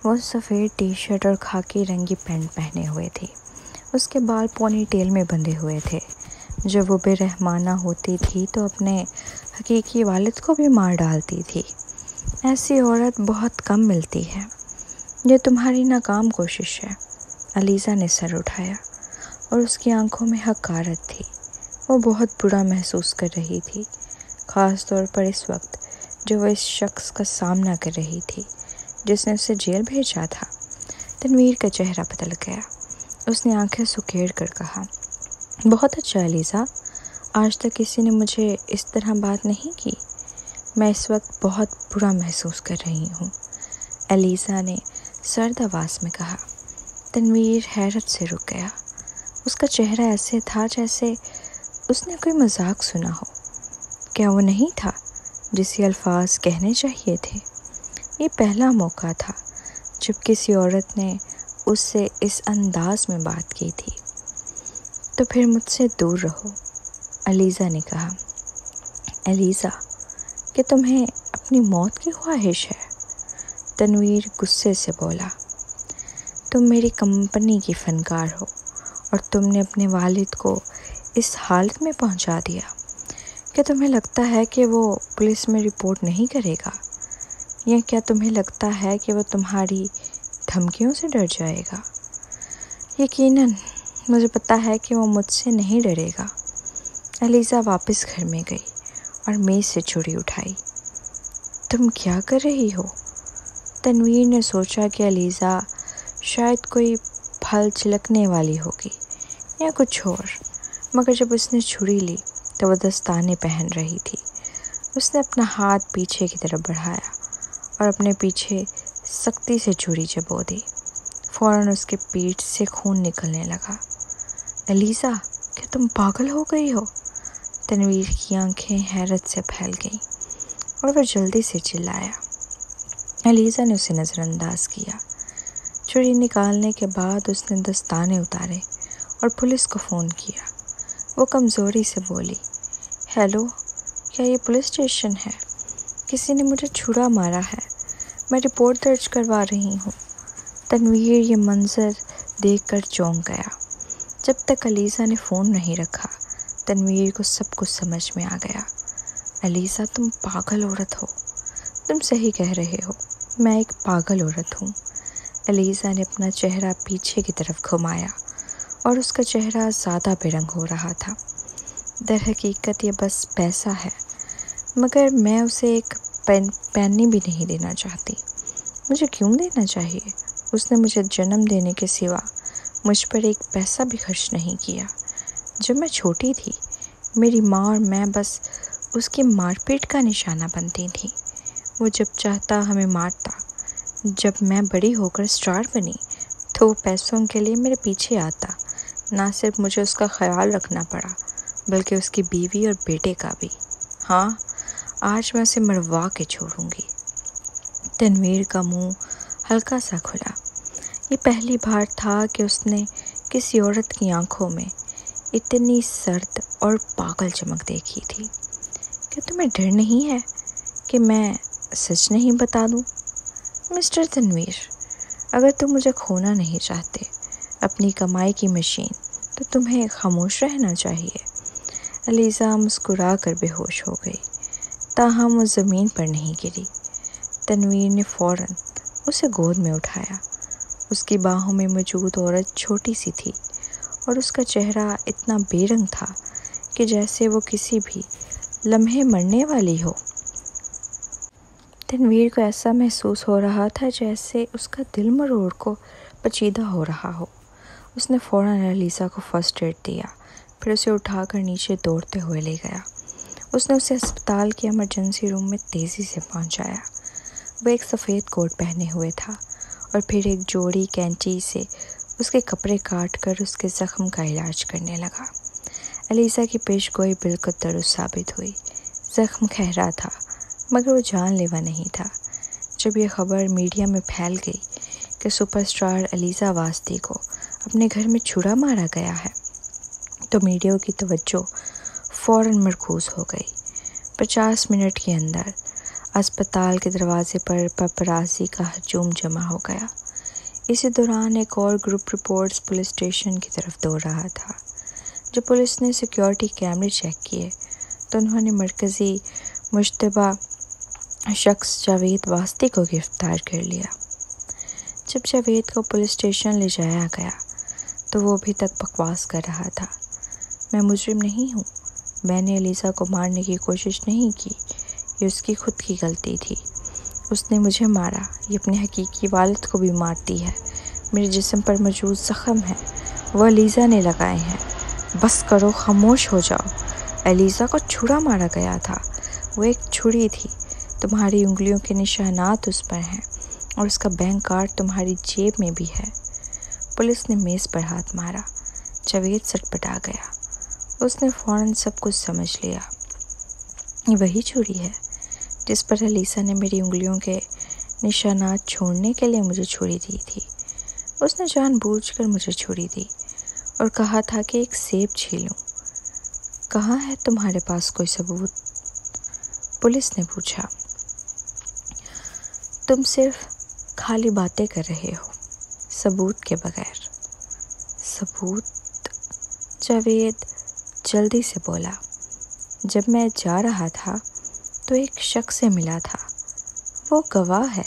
وہ سفید T shirt اور خاکی رنگی پینٹ پہنے ہوئے تھی۔ اس کے بال پونی ٹیل میں بندھے ہوئے تھے۔ جب وہ بے رحمانہ ہوتی تھی تو اپنے حقیقی والد کو بھی مار ڈالتی تھی۔ ایسی عورت بہت کم ملتی ہے۔ یہ تمہاری ناکام کوشش ہے۔ علیزہ نے سر اٹھایا اور اس کی آنکھوں میں حقارت تھی۔ وہ بہت برا محسوس کر رہی تھی، خاص طور پر اس وقت جب وہ اس شخص کا سامنا کر رہی تھی جس نے اسے جیل بھیجا تھا۔ تنویر کا چہرہ بدل گیا۔ اس نے آنکھیں سکیڑ کر کہا، بہت اچھا علیزہ، آج تک کسی نے مجھے اس طرح بات نہیں کی۔ میں اس وقت بہت برا محسوس کر رہی ہوں، علیزہ نے سرد آواز میں کہا۔ تنویر حیرت سے رک گیا۔ اس کا چہرہ ایسے تھا جیسے اس نے کوئی مذاق سنا ہو۔ کیا وہ نہیں تھا جسے الفاظ کہنے چاہیے تھے؟ یہ پہلا موقع تھا جب کسی عورت نے اس سے اس انداز میں بات کی تھی۔ تو پھر مجھ سے دور رہو، علیزہ نے کہا۔ علیزہ، کہ تمہیں اپنی موت کی خواہش ہے؟ تنویر غصے سے بولا۔ تم میری کمپنی کی فنکار ہو اور تم نے اپنے والد کو اس حالت میں پہنچا دیا کہ تمہیں لگتا ہے کہ وہ پولیس میں رپورٹ نہیں کرے گا، یا کیا تمہیں لگتا ہے کہ وہ تمہاری دھمکیوں سے ڈر جائے گا؟ یقیناً مجھے پتا ہے کہ وہ مجھ سے نہیں ڈرے گا۔ علیزہ واپس گھر میں گئی اور میز سے چھری اٹھائی۔ تم کیا کر رہی ہو؟ تنویر نے سوچا کہ علیزہ شاید کوئی پھل چھلکنے والی ہوگی یا کچھ اور، مگر جب اس نے چھری لی تو وہ دستانے پہن رہی تھی۔ اس نے اپنا ہاتھ پیچھے کی طرف بڑھایا اور اپنے پیچھے سختی سے چھری چبو دی۔ فوراً اس کے پیٹ سے خون نکلنے لگا۔ علیزہ، کیا تم پاگل ہو گئی ہو؟ تنویر کی آنکھیں حیرت سے پھیل گئیں اور وہ جلدی سے چلایا۔ علیزہ نے اسے نظر انداز کیا۔ چھری نکالنے کے بعد اس نے دستانے اتارے اور پولیس کو فون کیا۔ وہ کمزوری سے بولی، ہیلو، کیا یہ پولیس اسٹیشن ہے؟ کسی نے مجھے چھرا مارا ہے، میں رپورٹ درج کروا رہی ہوں۔ تنویر یہ منظر دیکھ کر چونک گیا۔ جب تک علیزہ نے فون نہیں رکھا، تنویر کو سب کچھ سمجھ میں آ گیا۔ علیزہ، تم پاگل عورت ہو۔ تم صحیح کہہ رہے ہو، میں ایک پاگل عورت ہوں۔ علیزہ نے اپنا چہرہ پیچھے کی طرف گھمایا اور اس کا چہرہ زیادہ بے رنگ ہو رہا تھا۔ در حقیقت یہ بس پیسہ ہے، مگر میں اسے ایک پینی بھی نہیں دینا چاہتی۔ مجھے کیوں دینا چاہیے؟ اس نے مجھے جنم دینے کے سوا مجھ پر ایک پیسہ بھی خرچ نہیں کیا۔ جب میں چھوٹی تھی، میری ماں اور میں بس اس کی مار پیٹ کا نشانہ بنتی تھیں۔ وہ جب چاہتا ہمیں مارتا۔ جب میں بڑی ہو کر اسٹار بنی تو وہ پیسوں کے لیے میرے پیچھے آتا۔ نہ صرف مجھے اس کا خیال رکھنا پڑا بلکہ اس کی بیوی اور بیٹے کا بھی۔ ہاں، آج میں اسے مروا کے چھوڑوں گی۔ تنویر کا منہ ہلکا سا کھلا۔ یہ پہلی بار تھا کہ اس نے کسی عورت کی آنکھوں میں اتنی سرد اور پاگل چمک دیکھی تھی۔ کیا تمہیں ڈر نہیں ہے کہ میں سچ نہیں بتا دوں؟ مسٹر تنویر، اگر تم مجھے کھونا نہیں چاہتے، اپنی کمائی کی مشین، تو تمہیں خاموش رہنا چاہیے۔ علیزہ مسکرا کر بے ہوش ہو گئی، تاہم وہ زمین پر نہیں گری۔ تنویر نے فوراً اسے گود میں اٹھایا۔ اس کی باہوں میں موجود عورت چھوٹی سی تھی اور اس کا چہرہ اتنا بے رنگ تھا کہ جیسے وہ کسی بھی لمحے مرنے والی ہو۔ تنویر کو ایسا محسوس ہو رہا تھا جیسے اس کا دل مروڑ کو پیچیدہ ہو رہا ہو۔ اس نے فوراً علیزہ کو فرسٹ ایڈ دیا، پھر اسے اٹھا کر نیچے دوڑتے ہوئے لے گیا۔ اس نے اسے ہسپتال کے ایمرجنسی روم میں تیزی سے پہنچایا۔ وہ ایک سفید کوٹ پہنے ہوئے تھا اور پھر ایک جوڑی کینچی سے اس کے کپڑے کاٹ کر اس کے زخم کا علاج کرنے لگا۔ علیزہ کی پیش گوئی بالکل درست ثابت ہوئی۔ زخم گہرا تھا مگر وہ جان لیوا نہیں تھا۔ جب یہ خبر میڈیا میں پھیل گئی کہ سپر اسٹار علیزہ واسطی کو اپنے گھر میں چھرا مارا گیا ہے تو میڈیا کی توجہ فوراً مرکوز ہو گئی۔ 50 منٹ کے اندر اسپتال کے دروازے پر پپرازی کا ہجوم جمع ہو گیا۔ اسی دوران ایک اور گروپ رپورٹس پولیس اسٹیشن کی طرف دوڑ رہا تھا۔ جب پولیس نے سیکیورٹی کیمرے چیک کیے تو انہوں نے مرکزی مشتبہ شخص جاوید واسطی کو گرفتار کر لیا۔ جب جاوید کو پولیس اسٹیشن لے جایا گیا تو وہ ابھی تک بکواس کر رہا تھا۔ میں مجرم نہیں ہوں، میں نے علیزہ کو مارنے کی کوشش نہیں کی، یہ اس کی خود کی غلطی تھی۔ اس نے مجھے مارا، یہ اپنے حقیقی والد کو بھی مارتی ہے۔ میرے جسم پر موجود زخم ہیں وہ علیزہ نے لگائے ہیں۔ بس کرو، خاموش ہو جاؤ۔ علیزہ کو چھڑا مارا گیا تھا، وہ ایک چھری تھی، تمہاری انگلیوں کے نشانات اس پر ہیں اور اس کا بینک کارڈ تمہاری جیب میں بھی ہے۔ پولیس نے میز پر ہاتھ مارا۔ جاوید سٹپٹا گیا۔ اس نے فوراً سب کچھ سمجھ لیا۔ یہ وہی چھری ہے جس پر علیزہ نے میری انگلیوں کے نشانات چھوڑنے کے لیے مجھے چھری دی تھی۔ اس نے جان بوجھ کر مجھے چھری دی اور کہا تھا کہ ایک سیب چھیلوں۔ کہاں ہے تمہارے پاس کوئی ثبوت؟ پولیس نے پوچھا۔ تم صرف خالی باتیں کر رہے ہو، ثبوت کے بغیر۔ ثبوت؟ جاوید جلدی سے بولا۔ جب میں جا رہا تھا تو ایک شخص سے ملا تھا، وہ گواہ ہے۔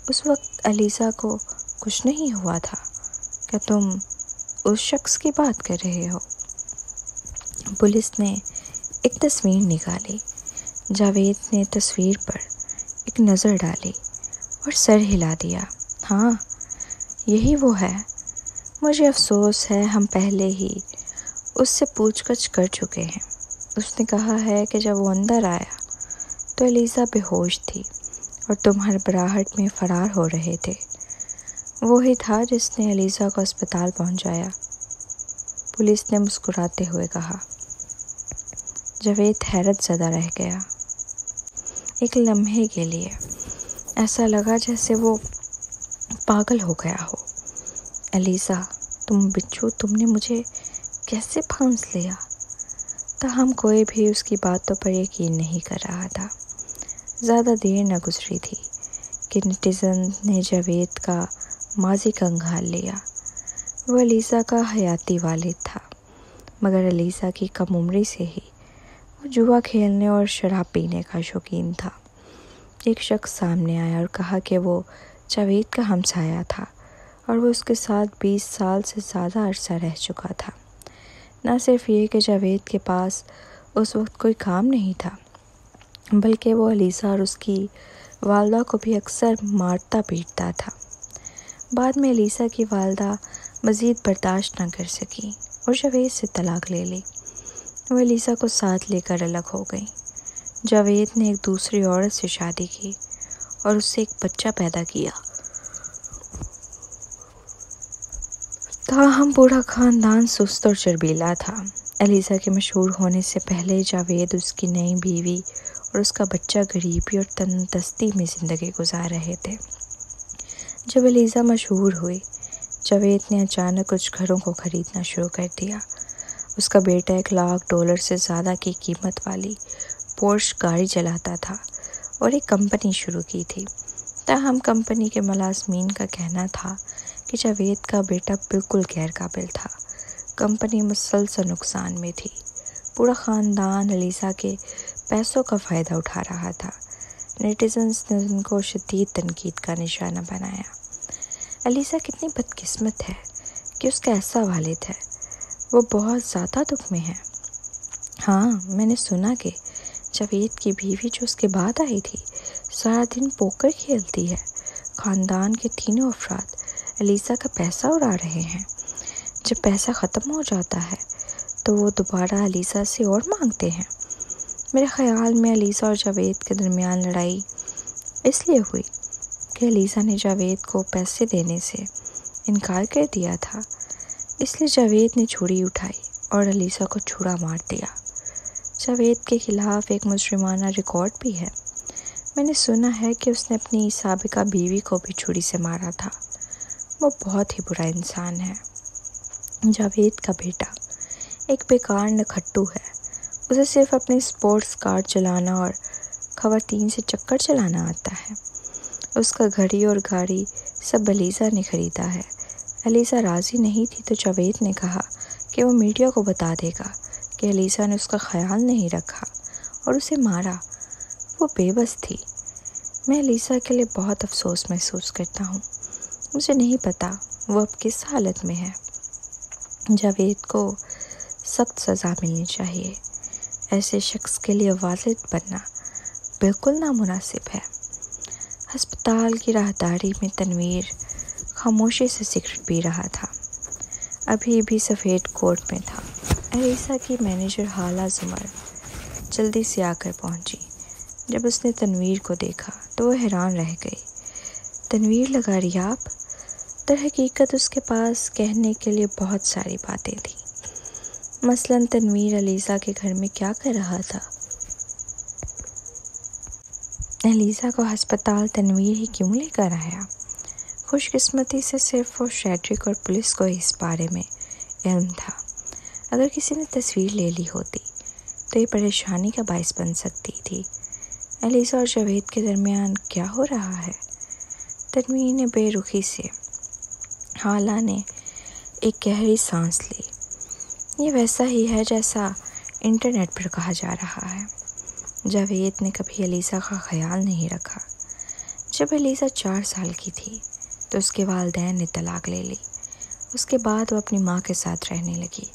اس وقت علیزہ کو کچھ نہیں ہوا تھا۔ کیا تم اس شخص کی بات کر رہے ہو؟ پولیس نے ایک تصویر نکالی۔ جاوید نے تصویر پر ایک نظر ڈالی اور سر ہلا دیا۔ ہاں، یہی وہ ہے۔ مجھے افسوس ہے ہم پہلے ہی اس سے پوچھ گچھ کر چکے ہیں۔ اس نے کہا ہے کہ جب وہ اندر آیا تو علیزہ بے ہوش تھی اور تم ہڑبڑاہٹ میں فرار ہو رہے تھے۔ وہی تھا جس نے علیزہ کو اسپتال پہنچایا، پولیس نے مسکراتے ہوئے کہا۔ جاوید حیرت زدہ رہ گیا۔ ایک لمحے کے لیے ایسا لگا جیسے وہ پاگل ہو گیا ہو۔ علیزہ، تم بچھو، تم نے مجھے کیسے پھانس لیا؟ تاہم کوئی بھی اس کی باتوں پر یقین نہیں کر رہا تھا۔ زیادہ دیر نہ گزری تھی کہ نیٹیزن نے جاوید کا ماضی کنگال لیا۔ وہ علیزہ کا حیاتی والد تھا، مگر علیزہ کی کم عمری سے ہی وہ جوا کھیلنے اور شراب پینے کا شوقین تھا۔ ایک شخص سامنے آیا اور کہا کہ وہ جاوید کا ہمسایہ تھا اور وہ اس کے ساتھ 20 سال سے زیادہ عرصہ رہ چکا تھا۔ نہ صرف یہ کہ جاوید کے پاس اس وقت کوئی کام نہیں تھا، بلکہ وہ علیزہ اور اس کی والدہ کو بھی اکثر مارتا پیٹتا تھا۔ بعد میں علیزہ کی والدہ مزید برداشت نہ کر سکی اور جاوید سے طلاق لے لی۔ وہ علیزہ کو ساتھ لے کر الگ ہو گئی۔ جاوید نے ایک دوسری عورت سے شادی کی اور اس سے ایک بچہ پیدا کیا۔ تاہم پورا خاندان سست اور چربیلا تھا۔ علیزہ کے مشہور ہونے سے پہلے جاوید، اس کی نئی بیوی اور اس کا بچہ غریبی اور تندرستی میں زندگی گزار رہے تھے۔ جب علیزہ مشہور ہوئی، جاوید نے اچانک کچھ گھروں کو خریدنا شروع کر دیا۔ اس کا بیٹا $1,00,000 سے زیادہ کی قیمت والی پورش گاڑی چلاتا تھا اور ایک کمپنی شروع کی تھی۔ تاہم کمپنی کے ملازمین کا کہنا تھا کہ جاوید کا بیٹا بالکل غیر قابل تھا۔ کمپنی مسلسل نقصان میں تھی۔ پورا خاندان علیزہ کے پیسوں کا فائدہ اٹھا رہا تھا۔ نیٹیزنز نے ان کو شدید تنقید کا نشانہ بنایا۔ علیزہ کتنی بدقسمت ہے کہ اس کا ایسا والد ہے، وہ بہت زیادہ دکھ میں ہے۔ ہاں، میں نے سنا کہ جاوید کی بیوی جو اس کے بعد آئی تھی سارا دن پوکر کھیلتی ہے۔ خاندان کے تینوں افراد علیزہ کا پیسہ اڑا رہے ہیں۔ جب پیسہ ختم ہو جاتا ہے تو وہ دوبارہ علیزہ سے اور مانگتے ہیں۔ میرے خیال میں علیزہ اور جاوید کے درمیان لڑائی اس لیے ہوئی کہ علیزہ نے جاوید کو پیسے دینے سے انکار کر دیا تھا۔ اس لیے جاوید نے چھری اٹھائی اور علیزہ کو چھڑا مار دیا۔ جاوید کے خلاف ایک مجرمانہ ریکارڈ بھی ہے۔ میں نے سنا ہے کہ اس نے اپنی سابقہ بیوی کو بھی چھری سے مارا تھا۔ وہ بہت ہی برا انسان ہے۔ جاوید کا بیٹا ایک بیکار نکھٹو ہے۔ اسے صرف اپنی اسپورٹس کار چلانا اور خواتین سے چکر چلانا آتا ہے۔ اس کا گھڑی اور گاڑی سب علیزہ نے خریدا ہے۔ علیزہ راضی نہیں تھی تو جاوید نے کہا کہ وہ میڈیا کو بتا دے گا کہ علیزہ نے اس کا خیال نہیں رکھا اور اسے مارا۔ وہ بے بس تھی۔ میں علیزہ کے لیے بہت افسوس محسوس کرتا ہوں۔ مجھے نہیں پتا وہ اب کس حالت میں ہے۔ جاوید کو سخت سزا ملنی چاہیے۔ ایسے شخص کے لیے والد بننا بالکل نامناسب ہے۔ ہسپتال کی راہداری میں تنویر خاموشی سے سگریٹ پی رہا تھا۔ ابھی بھی سفید کوٹ میں تھا۔ علیزہ کی مینیجر حالہ زمر جلدی سے آ کر پہنچی۔ جب اس نے تنویر کو دیکھا تو وہ حیران رہ گئی۔ تنویر لگا رہی آپ؟ در حقیقت اس کے پاس کہنے کے لیے بہت ساری باتیں تھیں۔ مثلاً تنویر علیزہ کے گھر میں کیا کر رہا تھا؟ علیزہ کو ہسپتال تنویر ہی کیوں لے کر آیا؟ خوش قسمتی سے صرف وہ شیڈرک اور پولیس کو اس بارے میں علم تھا۔ اگر کسی نے تصویر لے لی ہوتی تو یہ پریشانی کا باعث بن سکتی تھی۔ علیزہ اور جاوید کے درمیان کیا ہو رہا ہے؟ تنویر نے بے رخی سے۔ حالہ نے ایک گہری سانس لی۔ یہ ویسا ہی ہے جیسا انٹرنیٹ پر کہا جا رہا ہے۔ جاوید نے کبھی علیزہ کا خیال نہیں رکھا۔ جب علیزہ 4 سال کی تھی تو اس کے والدین نے طلاق لے لی۔ اس کے بعد وہ اپنی ماں کے ساتھ رہنے لگی۔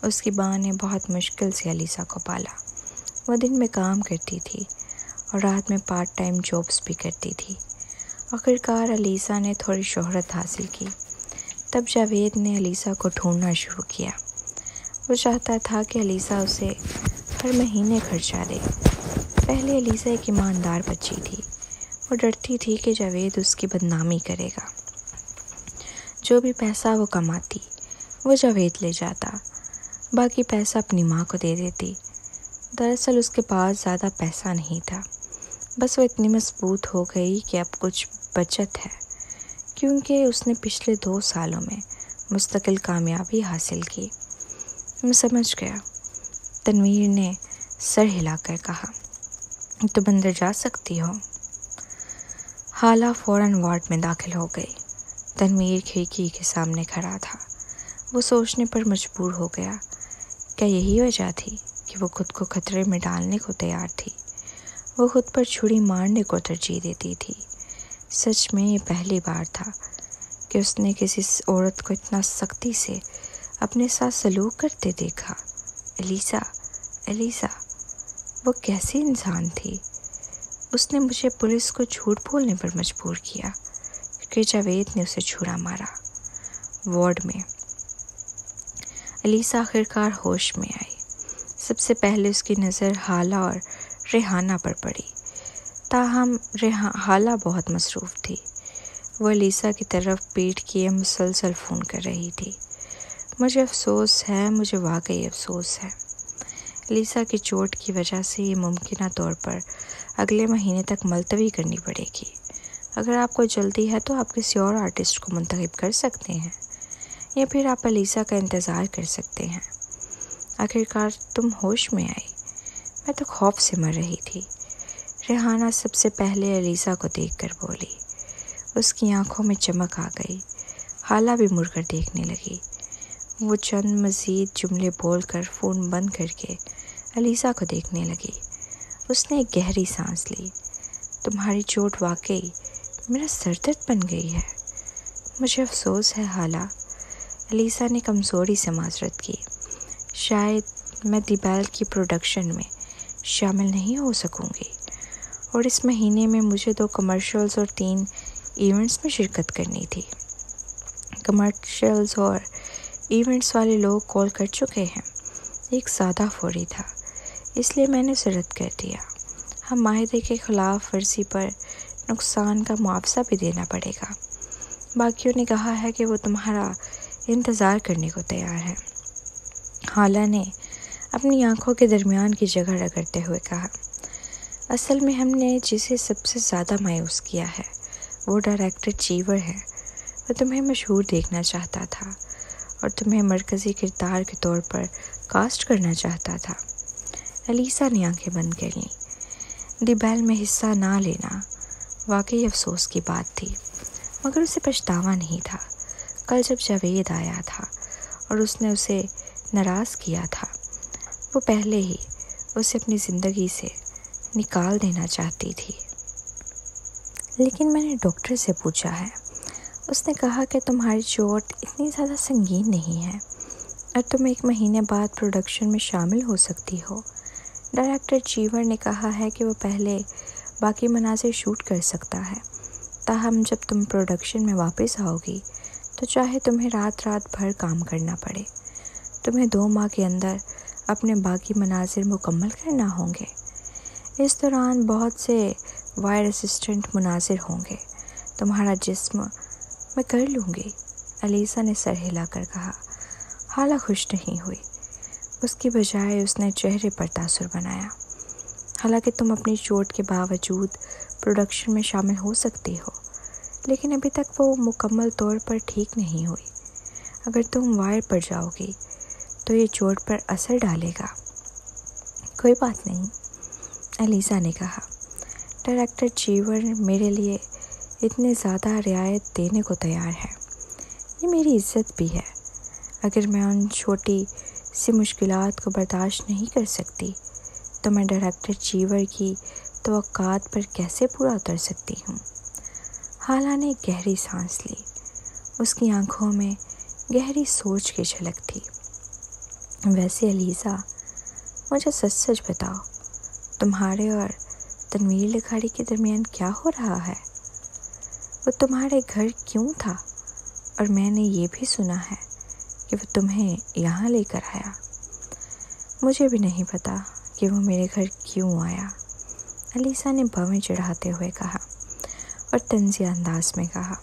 اس کی ماں نے بہت مشکل سے علیزہ کو پالا۔ وہ دن میں کام کرتی تھی اور رات میں پارٹ ٹائم جابس بھی کرتی تھی۔ آخرکار علیزہ نے تھوڑی شہرت حاصل کی۔ تب جاوید نے علیزہ کو ڈھونڈنا شروع کیا۔ وہ چاہتا تھا کہ علیزہ اسے ہر مہینے خرچہ دے۔ پہلے علیزہ ایک ایماندار بچی تھی۔ وہ ڈرتی تھی کہ جاوید اس کی بدنامی کرے گا۔ جو بھی پیسہ وہ کماتی وہ جاوید لے جاتا، باقی پیسہ اپنی ماں کو دے دیتی۔ دراصل اس کے پاس زیادہ پیسہ نہیں تھا، بس وہ اتنی مضبوط ہو گئی کہ اب کچھ بچت ہے، کیونکہ اس نے پچھلے 2 سالوں میں مستقل کامیابی حاصل کی۔ میں سمجھ گیا، تنویر نے سر ہلا کر کہا۔ تم اندر جا سکتی ہو۔ حالہ فوراً وارڈ میں داخل ہو گئی۔ تنویر کھڑکی کے سامنے کھڑا تھا۔ وہ سوچنے پر مجبور ہو گیا، کیا یہی وجہ تھی کہ وہ خود کو خطرے میں ڈالنے کو تیار تھی؟ وہ خود پر چھری مارنے کو ترجیح دیتی تھی۔ سچ میں یہ پہلی بار تھا کہ اس نے کسی عورت کو اتنا سختی سے اپنے ساتھ سلوک کرتے دیکھا۔ علیزہ، وہ کیسی انسان تھی؟ اس نے مجھے پولیس کو جھوٹ بولنے پر مجبور کیا کہ جاوید نے اسے چھرا مارا۔ وارڈ میں علیزہ آخرکار ہوش میں آئی۔ سب سے پہلے اس کی نظر حالہ اور ریحانہ پر پڑی، تاہم حالہ بہت مصروف تھی۔ وہ علیزہ کی طرف پیٹھ کیے مسلسل فون کر رہی تھی۔ مجھے افسوس ہے، مجھے واقعی افسوس ہے۔ علیزہ کی چوٹ کی وجہ سے یہ ممکنہ طور پر اگلے مہینے تک ملتوی کرنی پڑے گی۔ اگر آپ کو جلدی ہے تو آپ کسی اور آرٹسٹ کو منتخب کر سکتے ہیں، یا پھر آپ علیزہ کا انتظار کر سکتے ہیں۔ آخرکار تم ہوش میں آئی۔ میں تو خوف سے مر رہی تھی۔ ریحانہ سب سے پہلے علیزہ کو دیکھ کر بولی۔ اس کی آنکھوں میں چمک آ گئی۔ حالہ بھی مڑ کر دیکھنے لگی۔ وہ چند مزید جملے بول کر فون بند کر کے علیزہ کو دیکھنے لگی۔ اس نے ایک گہری سانس لی۔ تمہاری چوٹ واقعی میرا سر درد بن گئی ہے۔ مجھے افسوس ہے حالہ، علیزہ نے کمزوری سے معذرت کی۔ شاید میں دی بیل کی پروڈکشن میں شامل نہیں ہو سکوں گی، اور اس مہینے میں مجھے 2 کمرشلز اور 3 ایونٹس میں شرکت کرنی تھی۔ کمرشلز اور ایونٹس والے لوگ کال کر چکے ہیں۔ ایک سادہ فوری تھا، اس لیے میں نے اسے رد کر دیا۔ ہم معاہدے کے خلاف ورزی پر نقصان کا معاوضہ بھی دینا پڑے گا۔ باقیوں نے کہا ہے کہ وہ تمہارا انتظار کرنے کو تیار ہے۔ حالہ نے اپنی آنکھوں کے درمیان کی جگہ رگڑتے ہوئے کہا، اصل میں ہم نے جسے سب سے زیادہ مایوس کیا ہے وہ ڈائریکٹر چیور ہے۔ وہ تمہیں مشہور دیکھنا چاہتا تھا اور تمہیں مرکزی کردار کے طور پر کاسٹ کرنا چاہتا تھا۔ علیزہ نے آنکھیں بند کر لیں۔ دی بیل میں حصہ نہ لینا واقعی افسوس کی بات تھی، مگر اسے پچھتاوا نہیں تھا۔ کل جب جاوید آیا تھا اور اس نے اسے ناراض کیا تھا، وہ پہلے ہی اسے اپنی زندگی سے نکال دینا چاہتی تھی۔ لیکن میں نے ڈاکٹر سے پوچھا ہے، اس نے کہا کہ تمہاری چوٹ اتنی زیادہ سنگین نہیں ہے اور تم 1 مہینے بعد پروڈکشن میں شامل ہو سکتی ہو۔ ڈائریکٹر چیور نے کہا ہے کہ وہ پہلے باقی مناظر شوٹ کر سکتا ہے، تاہم جب تم پروڈکشن میں واپس آؤ گی تو چاہے تمہیں رات بھر کام کرنا پڑے، تمہیں 2 ماہ کے اندر اپنے باقی مناظر مکمل کرنا ہوں گے۔ اس دوران بہت سے وائر اسسٹنٹ مناظر ہوں گے، تمہارا جسم میں کر لوں گی، الیسا نے سر ہلا کر کہا۔ حالہ خوش نہیں ہوئی، اس کی بجائے اس نے چہرے پر تاثر بنایا۔ حالانکہ تم اپنی چوٹ کے باوجود پروڈکشن میں شامل ہو سکتی ہو، لیکن ابھی تک وہ مکمل طور پر ٹھیک نہیں ہوئی۔ اگر تم وائر پر جاؤ گی تو یہ چوٹ پر اثر ڈالے گا۔ کوئی بات نہیں، الیسا نے کہا۔ ڈائریکٹر چیور میرے لیے اتنے زیادہ رعایت دینے کو تیار ہے، یہ میری عزت بھی ہے۔ اگر میں ان چھوٹی سی مشکلات کو برداشت نہیں کر سکتی تو میں ڈائریکٹر چیور کی توقعات پر کیسے پورا اتر سکتی ہوں؟ حالہ نے گہری سانس لی، اس کی آنکھوں میں گہری سوچ کی جھلک تھی۔ ویسے الیسا، مجھے سچ بتاؤ، تمہارے اور تنویر لکھاری کے درمیان کیا ہو رہا ہے؟ وہ تمہارے گھر کیوں تھا؟ اور میں نے یہ بھی سنا ہے کہ وہ تمہیں یہاں لے کر آیا۔ مجھے بھی نہیں پتا کہ وہ میرے گھر کیوں آیا، الیسا نے بھویں چڑھاتے ہوئے کہا اور طنزیہ انداز میں کہا۔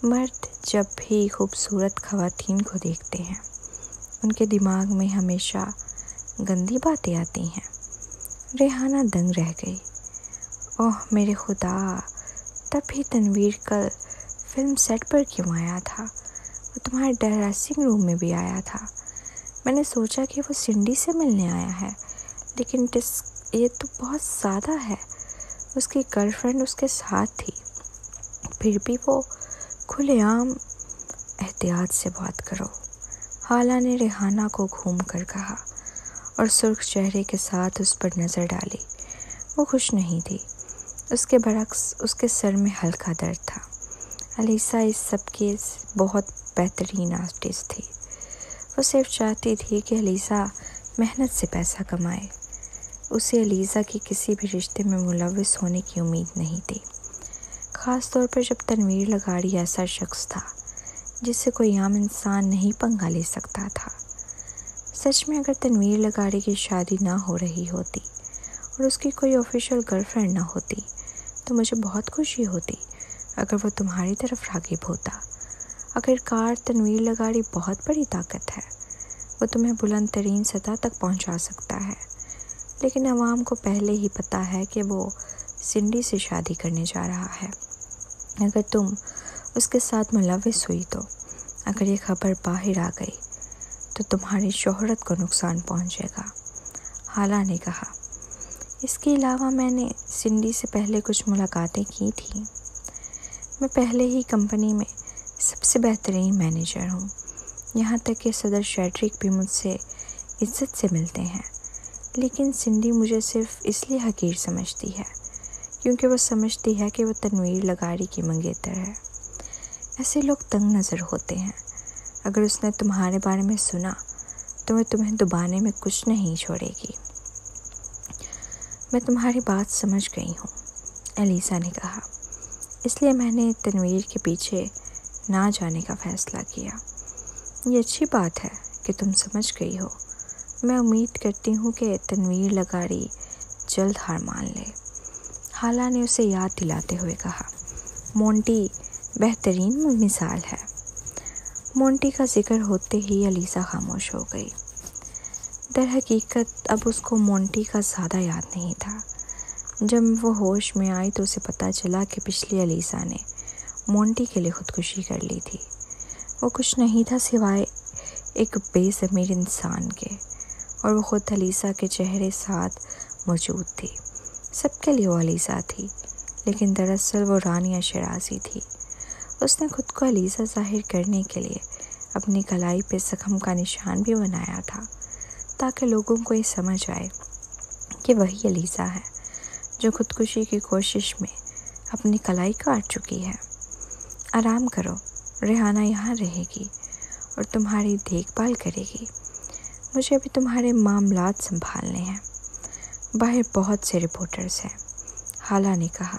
مرد جب بھی خوبصورت خواتین کو دیکھتے ہیں، ان کے دماغ میں ہمیشہ گندی باتیں آتی ہیں۔ ریحانہ دنگ رہ گئی۔ اوہ میرے خدا، تب بھی تنویر کل فلم سیٹ پر کیوں آیا تھا؟ وہ تمہارے ڈریسنگ روم میں بھی آیا تھا۔ میں نے سوچا کہ وہ سنڈی سے ملنے آیا ہے، لیکن یہ تو بہت زیادہ ہے۔ اس کی گرل فرینڈ اس کے ساتھ تھی، پھر بھی وہ کھلے عام۔ احتیاط سے بات کرو، حالہ نے ریحانہ کو گھوم کر کہا اور سرخ چہرے کے ساتھ اس پر نظر ڈالی۔ وہ خوش نہیں تھی، اس کے برعکس اس کے سر میں ہلکا درد تھا۔ الیسا اس سب کی بہت بہترین آرٹسٹ تھی، وہ صرف چاہتی تھی کہ الیسا محنت سے پیسہ کمائے۔ اسے الیسا کی کسی بھی رشتے میں ملوث ہونے کی امید نہیں تھی، خاص طور پر جب تنویر لغاری ایسا شخص تھا جس سے کوئی عام انسان نہیں پنگا لے سکتا تھا۔ سچ میں اگر تنویر لغاری کی شادی نہ ہو رہی ہوتی اور اس کی کوئی آفیشیل گرل فرینڈ نہ ہوتی تو مجھے بہت خوشی ہوتی اگر وہ تمہاری طرف راغب ہوتا۔ آخرکار تنویر لغاری بہت بڑی طاقت ہے، وہ تمہیں بلند ترین سطح تک پہنچا سکتا ہے، لیکن عوام کو پہلے ہی پتہ ہے کہ وہ سنڈی سے شادی کرنے جا رہا ہے۔ اگر تم اس کے ساتھ ملوث ہوئی تو اگر یہ خبر باہر آ گئی تو تمہاری شہرت کو نقصان پہنچے گا، حالہ نے کہا۔ اس کے علاوہ میں نے سنڈی سے پہلے کچھ ملاقاتیں کی تھیں۔ میں پہلے ہی کمپنی میں سب سے بہترین مینیجر ہوں، یہاں تک کہ صدر شیڈرک بھی مجھ سے عزت سے ملتے ہیں، لیکن سنڈی مجھے صرف اس لیے حقیر سمجھتی ہے کیونکہ وہ سمجھتی ہے کہ وہ تنویر لغاری کی منگیتر ہے۔ ایسے لوگ تنگ نظر ہوتے ہیں۔ اگر اس نے تمہارے بارے میں سنا تو وہ تمہیں دبانے میں کچھ نہیں چھوڑے گی۔ میں تمہاری بات سمجھ گئی ہوں، الیسا نے کہا، اس لیے میں نے تنویر کے پیچھے نہ جانے کا فیصلہ کیا۔ یہ اچھی بات ہے کہ تم سمجھ گئی ہو۔ میں امید کرتی ہوں کہ تنویر لغاری جلد ہار مان لے، حالہ نے اسے یاد دلاتے ہوئے کہا۔ مونٹی بہترین مثال ہے۔ مونٹی کا ذکر ہوتے ہی الیسا خاموش ہو گئی۔ در حقیقت اب اس کو مونٹی کا زیادہ یاد نہیں تھا۔ جب وہ ہوش میں آئی تو اسے پتہ چلا کہ پچھلی الیسا نے مونٹی کے لیے خودکشی کر لی تھی۔ وہ کچھ نہیں تھا سوائے ایک بے ضمیر انسان کے، اور وہ خود الیسا کے چہرے ساتھ موجود تھی۔ سب کے لیے وہ علیزہ تھی، لیکن دراصل وہ رانیہ شیرازی تھی۔ اس نے خود کو علیزہ ظاہر کرنے کے لیے اپنی کلائی پہ زخم کا نشان بھی بنایا تھا، تاکہ لوگوں کو یہ سمجھ آئے کہ وہی علیزہ ہے جو خودکشی کی کوشش میں اپنی کلائی کاٹ چکی ہے۔ آرام کرو، ریحانہ یہاں رہے گی اور تمہاری دیکھ بھال کرے گی۔ مجھے بھی تمہارے معاملات سنبھالنے ہیں۔ باہر بہت سے رپورٹرز ہیں، خالہ نے کہا۔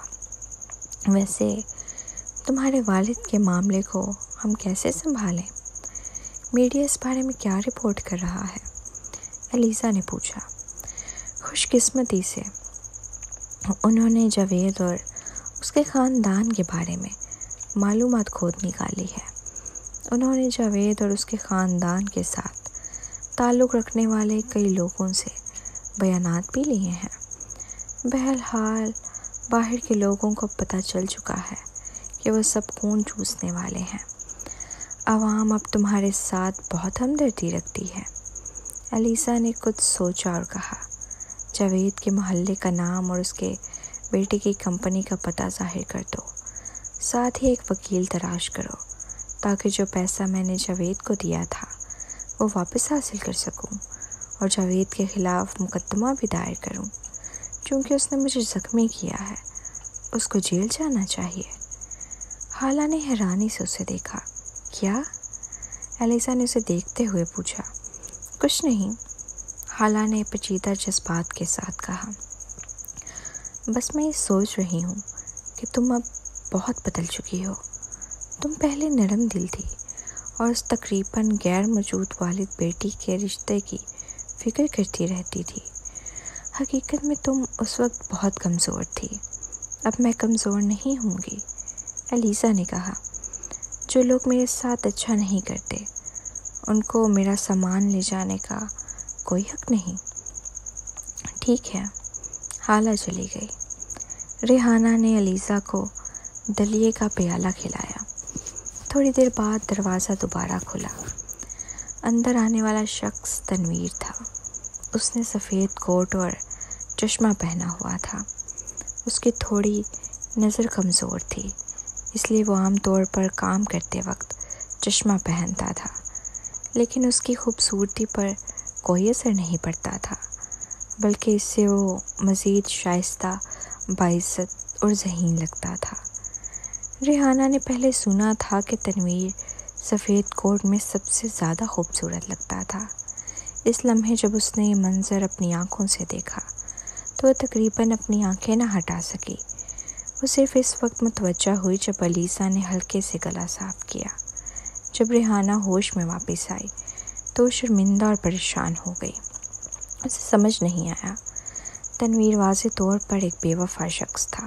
ویسے تمہارے والد کے معاملے کو ہم کیسے سنبھالیں؟ میڈیا اس بارے میں کیا رپورٹ کر رہا ہے؟ علیزہ نے پوچھا۔ خوش قسمتی سے انہوں نے جاوید اور اس کے خاندان کے بارے میں معلومات کھود نکالی ہے۔ انہوں نے جاوید اور اس کے خاندان کے ساتھ تعلق رکھنے والے کئی لوگوں سے بیانات بھی لیے ہیں۔ بہرحال باہر کے لوگوں کو پتہ چل چکا ہے کہ وہ سب خون چوسنے والے ہیں۔ عوام اب تمہارے ساتھ بہت ہمدردی رکھتی ہے۔ علیزہ نے کچھ سوچا اور کہا، جاوید کے محلے کا نام اور اس کے بیٹے کی کمپنی کا پتہ ظاہر کر دو، ساتھ ہی ایک وکیل تلاش کرو تاکہ جو پیسہ میں نے جاوید کو دیا تھا وہ واپس حاصل کر سکوں اور جاوید کے خلاف مقدمہ بھی دائر کروں، چونکہ اس نے مجھے زخمی کیا ہے۔ اس کو جیل جانا چاہیے۔ خالہ نے حیرانی سے اسے دیکھا۔ کیا؟ علیزہ نے اسے دیکھتے ہوئے پوچھا۔ کچھ نہیں، خالہ نے پیچیدہ جذبات کے ساتھ کہا۔ بس میں یہ سوچ رہی ہوں کہ تم اب بہت بدل چکی ہو۔ تم پہلے نرم دل تھی اور اس تقریباً غیر موجود والد بیٹی کے رشتے کی فکر کرتی رہتی تھی۔ حقیقت میں تم اس وقت بہت کمزور تھی۔ اب میں کمزور نہیں ہوں گی، علیزہ نے کہا۔ جو لوگ میرے ساتھ اچھا نہیں کرتے ان کو میرا سامان لے جانے کا کوئی حق نہیں۔ ٹھیک ہے، خالہ چلی گئی۔ ریحانہ نے علیزہ کو دلیے کا پیالہ کھلایا۔ تھوڑی دیر بعد دروازہ دوبارہ کھلا۔ اندر آنے والا شخص تنویر تھا۔ اس نے سفید کوٹ اور چشمہ پہنا ہوا تھا۔ اس کی تھوڑی نظر کمزور تھی، اس لیے وہ عام طور پر کام کرتے وقت چشمہ پہنتا تھا، لیکن اس کی خوبصورتی پر کوئی اثر نہیں پڑتا تھا، بلکہ اس سے وہ مزید شائستہ، باعزت اور ذہین لگتا تھا۔ ریحانہ نے پہلے سنا تھا کہ تنویر سفید کوٹ میں سب سے زیادہ خوبصورت لگتا تھا۔ اس لمحے جب اس نے یہ منظر اپنی آنکھوں سے دیکھا تو وہ تقریباً اپنی آنکھیں نہ ہٹا سکی۔ وہ صرف اس وقت متوجہ ہوئی جب علیزہ نے ہلکے سے گلا صاف کیا۔ جب ریحانہ ہوش میں واپس آئی تو وہ شرمندہ اور پریشان ہو گئی۔ اسے سمجھ نہیں آیا۔ تنویر واضح طور پر ایک بے وفا شخص تھا،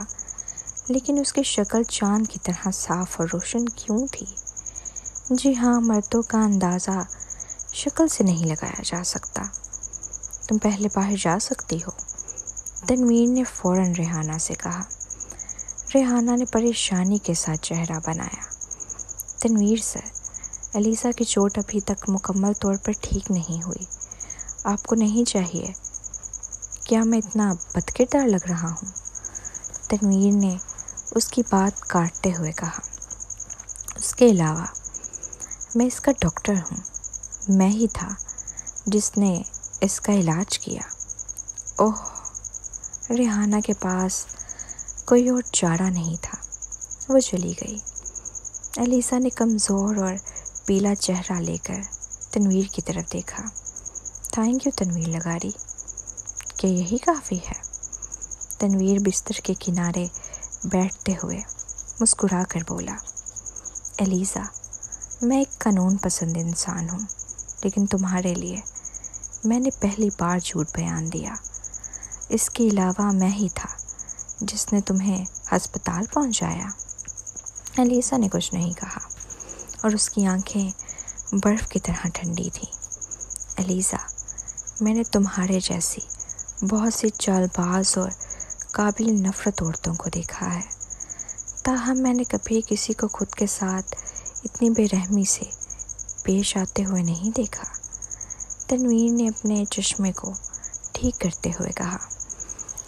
لیکن اس کی شکل چاند کی طرح صاف اور روشن کیوں تھی؟ جی ہاں، مردوں کا اندازہ شکل سے نہیں لگایا جا سکتا۔ تم پہلے باہر جا سکتی ہو، تنویر نے فوراً ریحانہ سے کہا۔ ریحانہ نے پریشانی کے ساتھ چہرہ بنایا۔ تنویر سر، علیزہ کی چوٹ ابھی تک مکمل طور پر ٹھیک نہیں ہوئی۔ آپ کو نہیں چاہیے۔ کیا میں اتنا بد کردار لگ رہا ہوں؟ تنویر نے اس کی بات کاٹتے ہوئے کہا۔ اس کے علاوہ میں اس کا ڈاکٹر ہوں۔ میں ہی تھا جس نے اس کا علاج کیا۔ اوہ، ریحانہ کے پاس کوئی اور چارہ نہیں تھا۔ وہ چلی گئی۔ علیزہ نے کمزور اور پیلا چہرہ لے کر تنویر کی طرف دیکھا۔ تھینک یو تنویر لغاری، کیا یہی کافی ہے؟ تنویر بستر کے کنارے بیٹھتے ہوئے مسکرا کر بولا۔ علیزہ، میں ایک قانون پسند انسان ہوں، لیکن تمہارے لیے میں نے پہلی بار جھوٹ بیان دیا۔ اس کے علاوہ میں ہی تھا جس نے تمہیں ہسپتال پہنچایا۔ علیزہ نے کچھ نہیں کہا اور اس کی آنکھیں برف کی طرح ٹھنڈی تھیں۔ علیزہ، میں نے تمہارے جیسی بہت سی چال باز اور قابل نفرت عورتوں کو دیکھا ہے، تاہم میں نے کبھی کسی کو خود کے ساتھ اتنی بے رحمی سے پیش آتے ہوئے نہیں دیکھا۔ تنویر نے اپنے چشمے کو ٹھیک کرتے ہوئے کہا۔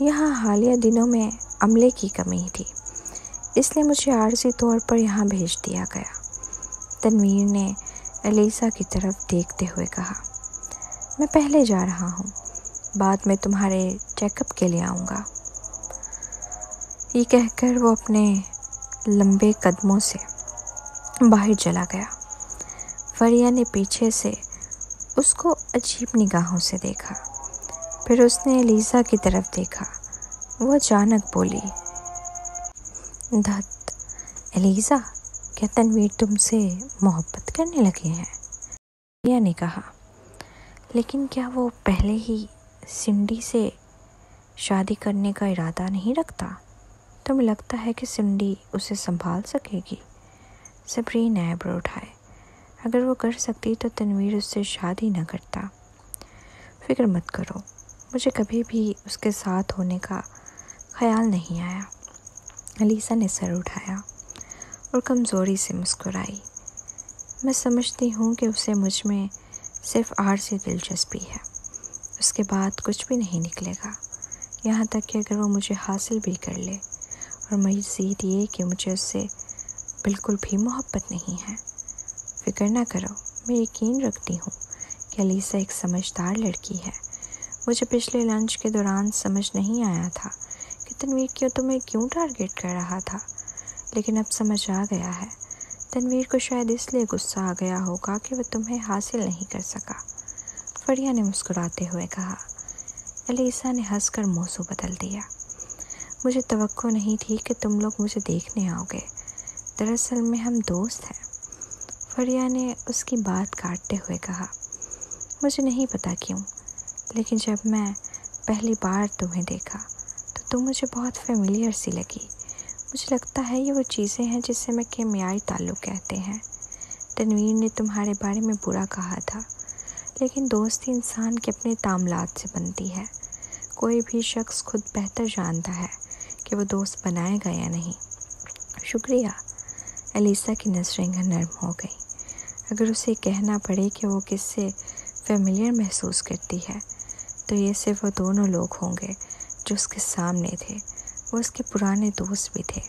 یہاں حالیہ دنوں میں عملے کی کمی تھی، اس لیے مجھے عارضی طور پر یہاں بھیج دیا گیا۔ تنویر نے الیسا کی طرف دیکھتے ہوئے کہا، میں پہلے جا رہا ہوں، بعد میں تمہارے چیک اپ کے لیے آؤں گا۔ یہ کہہ کر وہ اپنے لمبے قدموں سے باہر چلا گیا۔ فریہ نے پیچھے سے اس کو عجیب نگاہوں سے دیکھا، پھر اس نے الیسا کی طرف دیکھا۔ وہ اچانک بولی، دھت، الیسا، کیا تنویر تم سے محبت کرنے لگے ہیں؟ فریہ نے کہا، لیکن کیا وہ پہلے ہی سنڈی سے شادی کرنے کا ارادہ نہیں رکھتا؟ تمہیں لگتا ہے کہ سنڈی اسے سنبھال سکے گی؟ صبرین نے ایبرو اٹھائے۔ اگر وہ کر سکتی تو تنویر اس سے شادی نہ کرتا۔ فکر مت کرو، مجھے کبھی بھی اس کے ساتھ ہونے کا خیال نہیں آیا۔ الیسا نے سر اٹھایا اور کمزوری سے مسکرائی۔ میں سمجھتی ہوں کہ اسے مجھ میں صرف عارضی دلچسپی ہے، اس کے بعد کچھ بھی نہیں نکلے گا، یہاں تک کہ اگر وہ مجھے حاصل بھی کر لے، اور مزید یہ کہ مجھے اس سے بالکل بھی محبت نہیں ہے۔ فکر نہ کرو، میں یقین رکھتی ہوں کہ الیسا ایک سمجھدار لڑکی ہے۔ مجھے پچھلے لنچ کے دوران سمجھ نہیں آیا تھا کہ تنویر تمہیں کیوں ٹارگٹ کر رہا تھا، لیکن اب سمجھ آ گیا ہے۔ تنویر کو شاید اس لیے غصہ آ گیا ہوگا کہ وہ تمہیں حاصل نہیں کر سکا۔ فریہ نے مسکراتے ہوئے کہا۔ الیسا نے ہنس کر موضوع بدل دیا۔ مجھے توقع نہیں تھی کہ تم لوگ مجھے دیکھنے آؤ گے، دراصل میں ہم دوست ہیں۔ فریہ نے اس کی بات کاٹتے ہوئے کہا، مجھے نہیں پتا کیوں، لیکن جب میں پہلی بار تمہیں دیکھا تو تم مجھے بہت فیملیئر سی لگی۔ مجھے لگتا ہے یہ وہ چیزیں ہیں جسے میں کیمیائی تعلق کہتے ہیں۔ تنویر نے تمہارے بارے میں برا کہا تھا، لیکن دوستی انسان کے اپنے تعاملات سے بنتی ہے۔ کوئی بھی شخص خود بہتر جانتا ہے کہ وہ دوست بنائے گا یا نہیں۔ شکریہ۔ الیسا کی نظریں نرم ہو گئیں۔ اگر اسے کہنا پڑے کہ وہ کس سے فیملیئر محسوس کرتی ہے تو یہ صرف وہ دونوں لوگ ہوں گے جو اس کے سامنے تھے۔ وہ اس کے پرانے دوست بھی تھے۔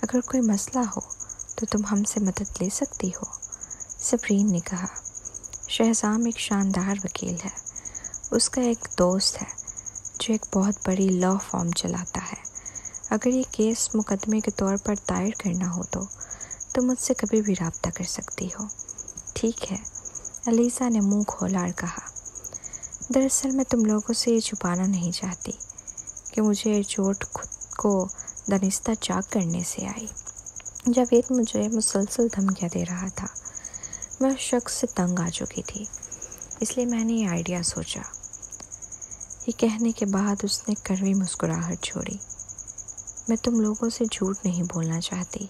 اگر کوئی مسئلہ ہو تو تم ہم سے مدد لے سکتی ہو، صبرین نے کہا۔ شہزام ایک شاندار وکیل ہے۔ اس کا ایک دوست ہے جو ایک بہت بڑی لا فرم چلاتا ہے۔ اگر یہ کیس مقدمے کے طور پر دائر کرنا ہو تو تم مجھ سے کبھی بھی رابطہ کر سکتی ہو۔ ٹھیک ہے، الیسا نے منہ کھولا اور کہا، دراصل میں تم لوگوں سے یہ چھپانا نہیں چاہتی کہ مجھے چوٹ خود کو دانستہ چاک کرنے سے آئی۔ جاوید مجھے مسلسل دھمکیاں دے رہا تھا۔ میں اس شخص سے تنگ آ چکی تھی، اس لیے میں نے یہ آئیڈیا سوچا۔ یہ کہنے کے بعد اس نے کڑوی مسکراہٹ چھوڑی۔ میں تم لوگوں سے جھوٹ نہیں بولنا چاہتی،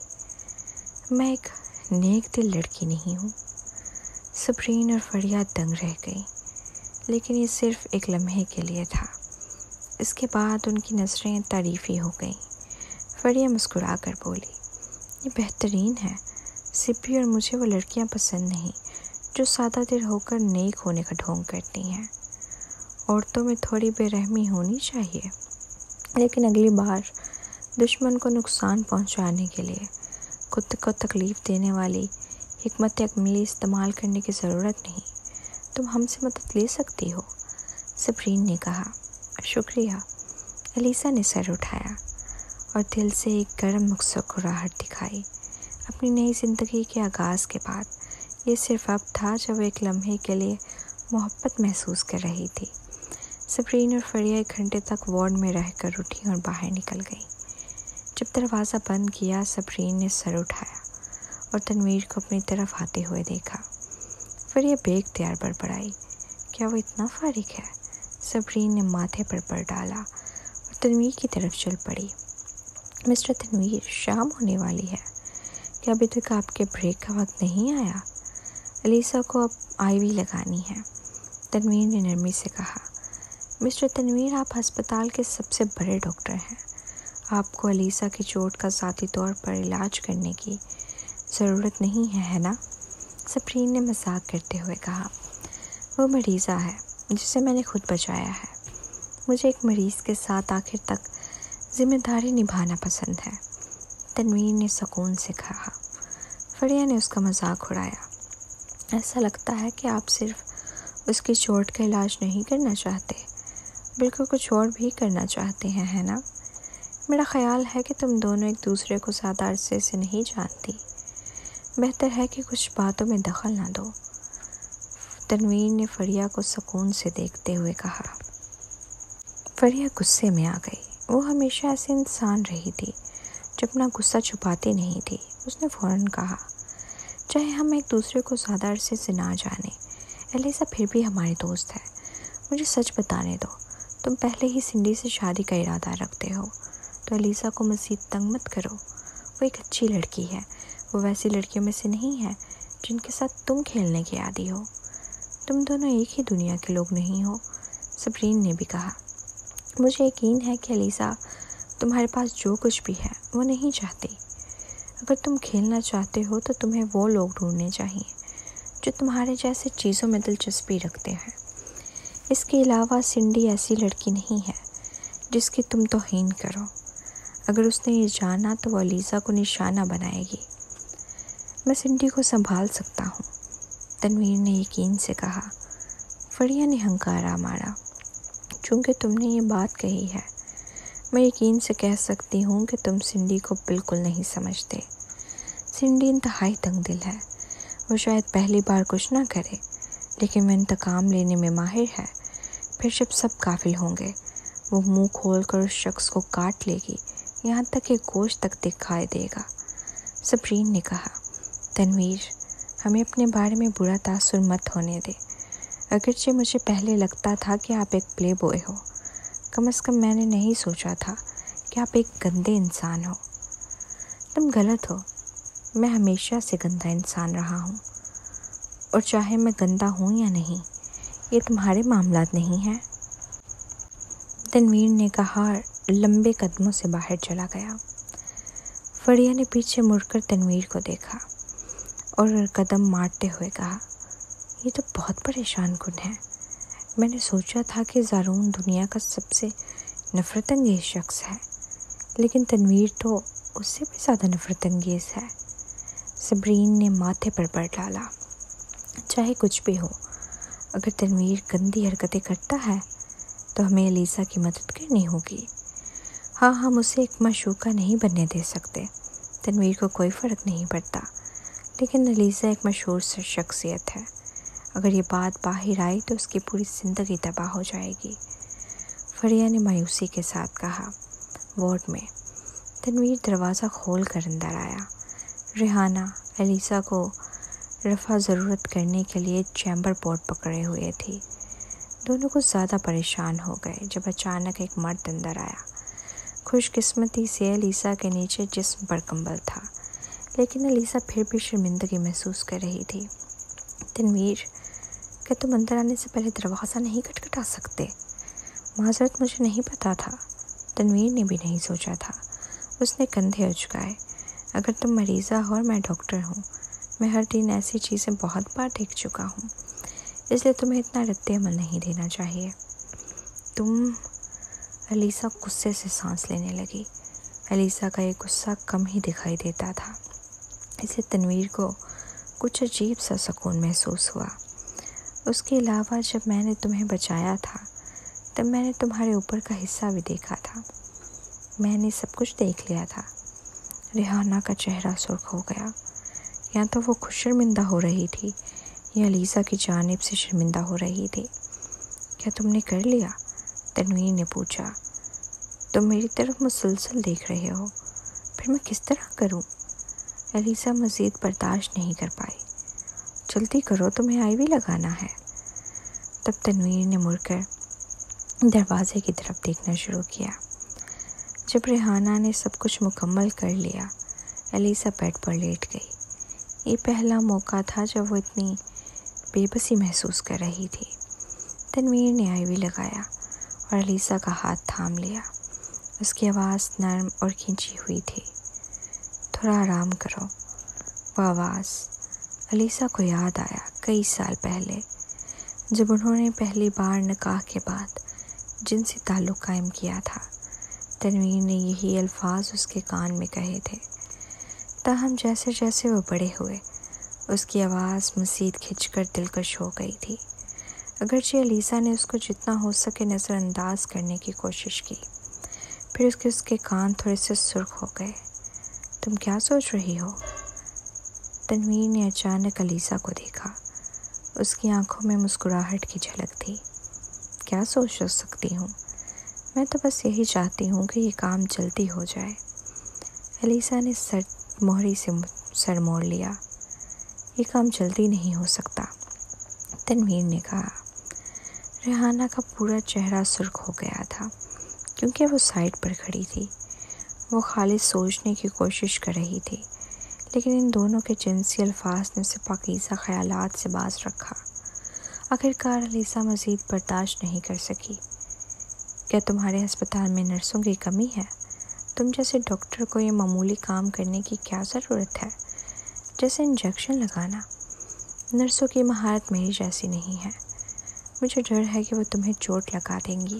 میں ایک نیک دل لڑکی نہیں ہوں۔ صبرین اور فریہ دنگ رہ گئی، لیکن یہ صرف ایک لمحے کے لیے تھا۔ اس کے بعد ان کی نظریں تعریفی ہو گئیں۔ فریہ مسکرا کر بولی، یہ بہترین ہے۔ صبری اور مجھے وہ لڑکیاں پسند نہیں جو سادہ دل ہو کر نیک ہونے کا ڈھونگ کرتی ہیں۔ عورتوں میں تھوڑی بے رحمی ہونی چاہیے، لیکن اگلی بار دشمن کو نقصان پہنچانے کے لیے خود کو تکلیف دینے والی حکمت عملی استعمال کرنے کی ضرورت نہیں۔ تم ہم سے مدد لے سکتی ہو، صبرین نے کہا۔ شکریہ۔ الیسا نے سر اٹھایا اور دل سے ایک گرم مسکراہٹ دکھائی۔ اپنی نئی زندگی کے آغاز کے بعد یہ صرف اب تھا جب وہ ایک لمحے کے لیے محبت محسوس کر رہی تھی۔ صبرین اور فریہ 1 گھنٹے تک وارڈ میں رہ کر اٹھی اور باہر نکل گئی۔ جب دروازہ بند کیا، صبرین نے سر اٹھایا اور تنویر کو اپنی طرف آتے ہوئے دیکھا۔ فریہ بے اختیار بڑبڑائی، کیا وہ اتنا فارغ ہے؟ صبرین نے ماتھے پر بر ڈالا اور تنویر کی طرف چل پڑی۔ مسٹر تنویر، شام ہونے والی ہے، کیا ابھی تک آپ کے بریک کا وقت نہیں آیا؟ الیسا کو اب آئی وی لگانی ہے، تنویر نے نرمی سے کہا۔ مسٹر تنویر، آپ ہسپتال کے سب سے بڑے ڈاکٹر ہیں، آپ کو الیسا کی چوٹ کا ذاتی طور پر علاج کرنے کی ضرورت نہیں ہے، ہے نا؟ صبرین نے مذاق کرتے ہوئے کہا۔ وہ مریضہ ہے جسے میں نے خود بچایا ہے۔ مجھے ایک مریض کے ساتھ آخر تک ذمہ داری نبھانا پسند ہے، تنویر نے سکون سے کہا۔ فریہ نے اس کا مذاق اڑایا۔ ایسا لگتا ہے کہ آپ صرف اس کی چوٹ کا علاج نہیں کرنا چاہتے بلکہ کچھ اور بھی کرنا چاہتے ہیں، ہے نا؟ میرا خیال ہے کہ تم دونوں ایک دوسرے کو زیادہ عرصے سے نہیں جانتی، بہتر ہے کہ کچھ باتوں میں دخل نہ دو، تنویر نے فریہ کو سکون سے دیکھتے ہوئے کہا۔ فریہ غصے میں آ گئی۔ وہ ہمیشہ ایسے انسان رہی تھی جو اپنا غصہ چھپاتی نہیں تھی۔ اس نے فوراً کہا، چاہے ہم ایک دوسرے کو زیادہ عرصے سے نہ جانیں، ایلیسا پھر بھی ہماری دوست ہے۔ مجھے سچ بتانے دو، تم پہلے ہی سنڈی سے شادی کا ارادہ رکھتے ہو تو ایلیسا کو مزید تنگ مت کرو۔ وہ ایک اچھی لڑکی ہے، وہ ویسی لڑکیوں میں سے نہیں ہے جن کے ساتھ تم کھیلنے کے عادی ہو۔ تم دونوں ایک ہی دنیا کے لوگ نہیں ہو، سبرین نے بھی کہا۔ مجھے یقین ہے کہ ایلیسا تمہارے پاس جو کچھ بھی ہے وہ نہیں چاہتی۔ اگر تم کھیلنا چاہتے ہو تو تمہیں وہ لوگ ڈھونڈنے چاہیے جو تمہارے جیسے چیزوں میں دلچسپی رکھتے ہیں۔ اس کے علاوہ سنڈی ایسی لڑکی نہیں ہے جس کی تم توہین کرو۔ اگر اس نے یہ جانا تو وہ ایلیسا کو نشانہ بنائے گی۔ میں سنڈی کو سنبھال سکتا ہوں، تنویر نے یقین سے کہا۔ فریہ نے ہنکارا مارا۔ چونکہ تم نے یہ بات کہی ہے، میں یقین سے کہہ سکتی ہوں کہ تم سنڈی کو بالکل نہیں سمجھتے۔ سنڈی انتہائی تنگ دل ہے۔ وہ شاید پہلی بار کچھ نہ کرے، لیکن وہ انتقام لینے میں ماہر ہے۔ پھر جب سب غافل ہوں گے، وہ منہ کھول کر اس شخص کو کاٹ لے گی، یہاں تک کہ گوشت تک دکھائی دے گا، سبرین نے کہا۔ تنویر، ہمیں اپنے بارے میں برا تاثر مت ہونے دے۔ اگرچہ مجھے پہلے لگتا تھا کہ آپ ایک پلے بوائے ہو، کم از کم میں نے نہیں سوچا تھا کہ آپ ایک گندے انسان ہو۔ تم غلط ہو، میں ہمیشہ سے گندا انسان رہا ہوں، اور چاہے میں گندا ہوں یا نہیں، یہ تمہارے معاملات نہیں ہیں، تنویر نے کہا اور لمبے قدموں سے باہر چلا گیا۔ فریہ نے پیچھے مڑ کر تنویر کو دیکھا اور قدم مارتے ہوئے کہا، یہ تو بہت پریشان کن ہے۔ میں نے سوچا تھا کہ زارون دنیا کا سب سے نفرت انگیز شخص ہے، لیکن تنویر تو اس سے بھی زیادہ نفرت انگیز ہے۔ سبرین نے ماتھے پر بر ڈالا۔ چاہے کچھ بھی ہو، اگر تنویر گندی حرکتیں کرتا ہے تو ہمیں ایلیسا کی مدد کرنی ہوگی۔ ہاں، ہم اسے ایک معشوقہ نہیں بننے دے سکتے۔ تنویر کو کوئی فرق نہیں پڑتا، لیکن ایلیسا ایک مشہور شخصیت ہے۔ اگر یہ بات باہر آئی تو اس کی پوری زندگی تباہ ہو جائے گی، فریہ نے مایوسی کے ساتھ کہا۔ وارڈ میں تنویر دروازہ کھول کر اندر آیا۔ ریحانہ ایلیسا کو رفع ضرورت کرنے کے لیے چیمبر بورڈ پکڑے ہوئے تھی۔ دونوں کو زیادہ پریشان ہو گئے جب اچانک ایک مرد اندر آیا۔ خوش قسمتی سے ایلیسا کے نیچے جسم پر کمبل تھا، لیکن ایلیسا پھر بھی شرمندگی محسوس کر رہی تھی۔ تنویر، کیا تم اندر آنے سے پہلے دروازہ نہیں کھٹکھٹا سکتے؟ معذرت، مجھے نہیں پتا تھا۔ تنویر نے بھی نہیں سوچا تھا۔ اس نے کندھے اچکائے۔ اگر تم مریضہ ہو اور میں ڈاکٹر ہوں، میں ہر دن ایسی چیزیں بہت بار دیکھ چکا ہوں، اس لیے تمہیں اتنا رد عمل نہیں دینا چاہیے۔ ایلیسا غصے سے سانس لینے لگی۔ ایلیسا کا یہ غصہ کم ہی دکھائی دیتا تھا، اس لیے تنویر کو کچھ عجیب سا سکون محسوس ہوا۔ اس کے علاوہ جب میں نے تمہیں بچایا تھا تب میں نے تمہارے اوپر کا حصہ بھی دیکھا تھا، میں نے سب کچھ دیکھ لیا تھا۔ ریحانہ کا چہرہ سرخ ہو گیا۔ یا تو وہ خوش شرمندہ ہو رہی تھی یا ایلیسا کی جانب سے شرمندہ ہو رہی تھی۔ کیا تم نے کر لیا؟ تنویر نے پوچھا۔ تم میری طرف مسلسل دیکھ رہے ہو، پھر میں کس طرح کروں؟ ایلیسا مزید برداشت نہیں کر پائی۔ جلدی کرو، تمہیں آئی وی لگانا ہے۔ تب تنویر نے مڑ کر دروازے کی طرف دیکھنا شروع کیا۔ جب ریحانہ نے سب کچھ مکمل کر لیا، ایلیسا بیڈ پر لیٹ گئی۔ یہ پہلا موقع تھا جب وہ اتنی بے بسی محسوس کر رہی تھی۔ تنویر نے آئی وی لگایا اور ایلیسا کا ہاتھ تھام لیا۔ اس کی آواز نرم اور کھنچی ہوئی تھی۔ تھوڑا آرام کرو۔ وہ آواز ایلیسا کو یاد آیا کئی سال پہلے، جب انہوں نے پہلی بار نکاح کے بعد جنسی تعلق قائم کیا تھا۔ تنویر نے یہی الفاظ اس کے کان میں کہے تھے، تاہم جیسے جیسے وہ بڑے ہوئے اس کی آواز مزید کھنچ کر دلکش ہو گئی تھی۔ اگرچہ علیزہ نے اس کو جتنا ہو سکے نظر انداز کرنے کی کوشش کی، پھر اس کے کان تھوڑے سے سرخ ہو گئے۔ تم کیا سوچ رہی ہو؟ تنویر نے اچانک علیزہ کو دیکھا۔ اس کی آنکھوں میں مسکراہٹ کی جھلک تھی۔ کیا سوچ سکتی ہوں؟ میں تو بس یہی چاہتی ہوں کہ یہ کام جلدی ہو جائے۔ علیزہ نے مہری سے سر موڑ لیا۔ یہ کام جلدی نہیں ہو سکتا، تنویر نے کہا۔ ریحانہ کا پورا چہرہ سرخ ہو گیا تھا کیونکہ وہ سائڈ پر کھڑی تھی۔ وہ خالص سوچنے کی کوشش کر رہی تھی، لیکن ان دونوں کے جنسی الفاظ نے اسے پاکیزہ خیالات سے باز رکھا۔ آخرکار علیزہ مزید برداشت نہیں کر سکی۔ کیا تمہارے ہسپتال میں نرسوں کی کمی ہے؟ تم جیسے ڈاکٹر کو یہ معمولی کام کرنے کی کیا ضرورت ہے، جیسے انجیکشن لگانا؟ نرسوں کی مہارت میری جیسی نہیں ہے۔ مجھے ڈر ہے کہ وہ تمہیں چوٹ لگا دیں گی۔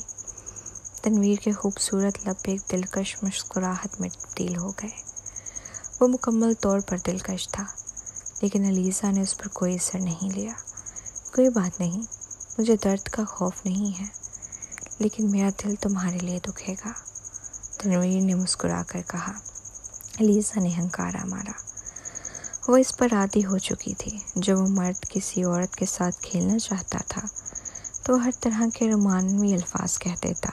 تنویر کے خوبصورت لب ایک دلکش مسکراہٹ میں تبدیل ہو گئے۔ وہ مکمل طور پر دلکش تھا، لیکن علیزہ نے اس پر کوئی اثر نہیں لیا۔ کوئی بات نہیں، مجھے درد کا خوف نہیں ہے، لیکن میرا دل تمہارے لیے دکھے گا، تنویر نے مسکرا کر کہا۔ علیزہ نے ہنکارا مارا۔ وہ اس پر عادی ہو چکی تھی۔ جب وہ مرد کسی عورت کے ساتھ کھیلنا چاہتا تھا تو ہر طرح کے رومانوی الفاظ کہہ دیتا،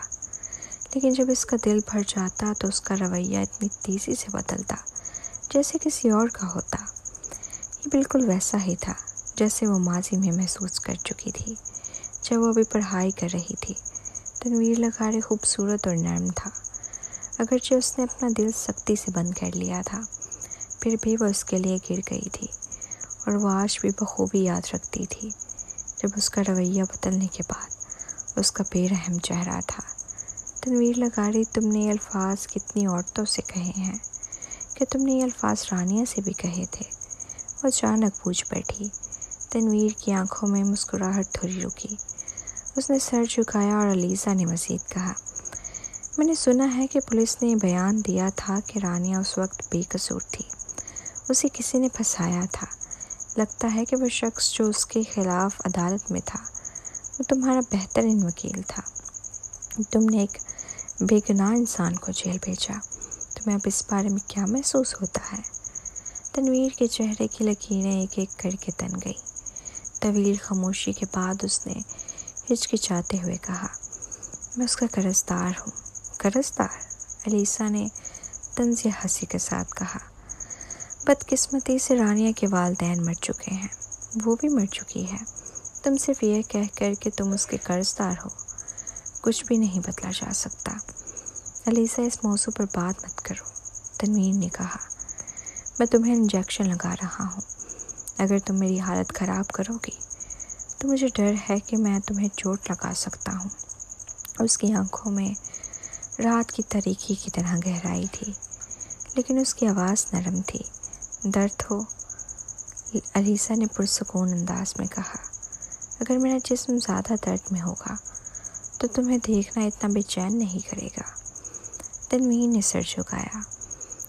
لیکن جب اس کا دل بھر جاتا تو اس کا رویہ اتنی تیزی سے بدلتا جیسے کسی اور کا ہوتا۔ یہ بالکل ویسا ہی تھا جیسے وہ ماضی میں محسوس کر چکی تھی جب وہ ابھی پڑھائی کر رہی تھی۔ تنویر لگارے خوبصورت اور نرم تھا، اگرچہ اس نے اپنا دل سختی سے بند کر لیا تھا، پھر بھی وہ اس کے لیے گر گئی تھی، اور وہ آج بھی بخوبی یاد رکھتی تھی جب اس کا رویہ بدلنے کے بعد اس کا بے رحم چہرہ تھا۔ تنویر لگاری، تم نے یہ الفاظ کتنی عورتوں سے کہے ہیں؟ کہ تم نے یہ الفاظ رانیہ سے بھی کہے تھے؟ وہ اچانک پوچھ بیٹھی۔ تنویر کی آنکھوں میں مسکراہٹ تھوڑی رکی۔ اس نے سر جھکایا اور علیزہ نے مزید کہا، میں نے سنا ہے کہ پولیس نے بیان دیا تھا کہ رانیہ اس وقت بے قصور تھی، اسے کسی نے پھنسایا تھا۔ لگتا ہے کہ وہ شخص جو اس کے خلاف عدالت میں تھا وہ تمہارا بہترین وکیل تھا۔ تم نے ایک بے گناہ انسان کو جیل بھیجا۔ تمہیں اب اس بارے میں کیا محسوس ہوتا ہے؟ تنویر کے چہرے کی لکیریں ایک ایک کر کے تن گئیں۔ طویل خاموشی کے بعد اس نے ہچکچاتے ہوئے کہا، میں اس کا قرضدار ہوں۔ قرضدار؟ علیزہ نے طنز ہنسی کے ساتھ کہا، بدقسمتی سے رانیہ کے والدین مر چکے ہیں، وہ بھی مر چکی ہے۔ تم صرف یہ کہہ کر کہ تم اس کے قرضدار ہو، کچھ بھی نہیں بدلا جا سکتا۔ علیزہ، اس موضوع پر بات مت کرو، تنویر نے کہا۔ میں تمہیں انجیکشن لگا رہا ہوں۔ اگر تم میری حالت خراب کرو گی تو مجھے ڈر ہے کہ میں تمہیں چوٹ لگا سکتا ہوں۔ اس کی آنکھوں میں رات کی تاریکی کی طرح گہرائی تھی، لیکن اس کی آواز نرم تھی۔ درد ہو؟ علیزہ نے پرسکون انداز میں کہا، اگر میرا جسم زیادہ درد میں ہوگا تو تمہیں دیکھنا اتنا بے چین نہیں کرے گا۔ تنویر نے سر جھکایا۔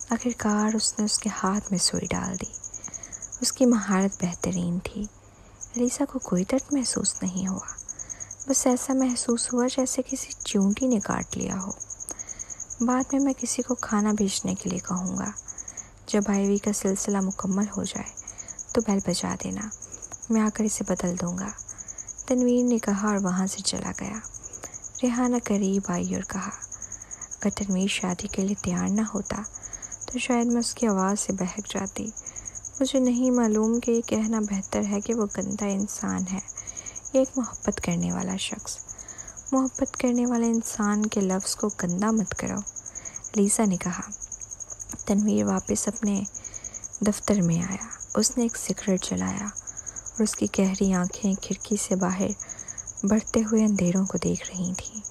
آخرکار اس نے اس کے ہاتھ میں سوئی ڈال دی۔ اس کی مہارت بہترین تھی۔ علیزہ کو کوئی درد محسوس نہیں ہوا، بس ایسا محسوس ہوا جیسے کسی چیونٹی نے کاٹ لیا ہو۔ بعد میں کسی کو کھانا بھیجنے کے لیے کہوں گا۔ جب IV کا سلسلہ مکمل ہو جائے تو بیل بجا دینا، میں آ کر اسے بدل دوں گا، تنویر نے کہا اور وہاں سے چلا گیا۔ ریحانہ قریب آئی اور کہا، اگر تنویر شادی کے لیے تیار نہ ہوتا تو شاید میں اس کی آواز سے بہک جاتی۔ مجھے نہیں معلوم کہ یہ کہنا بہتر ہے کہ وہ گندا انسان ہے یا ایک محبت کرنے والا شخص۔ محبت کرنے والے انسان کے لفظ کو گندا مت کرو، علیزہ نے کہا۔ تنویر واپس اپنے دفتر میں آیا۔ اس نے ایک سگریٹ جلایا اور اس کی گہری آنکھیں کھڑکی سے باہر بڑھتے ہوئے اندھیروں کو دیکھ رہی تھیں۔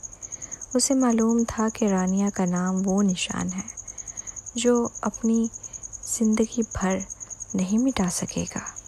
اسے معلوم تھا کہ رانیہ کا نام وہ نشان ہے جو اپنی زندگی بھر نہیں مٹا سکے گا۔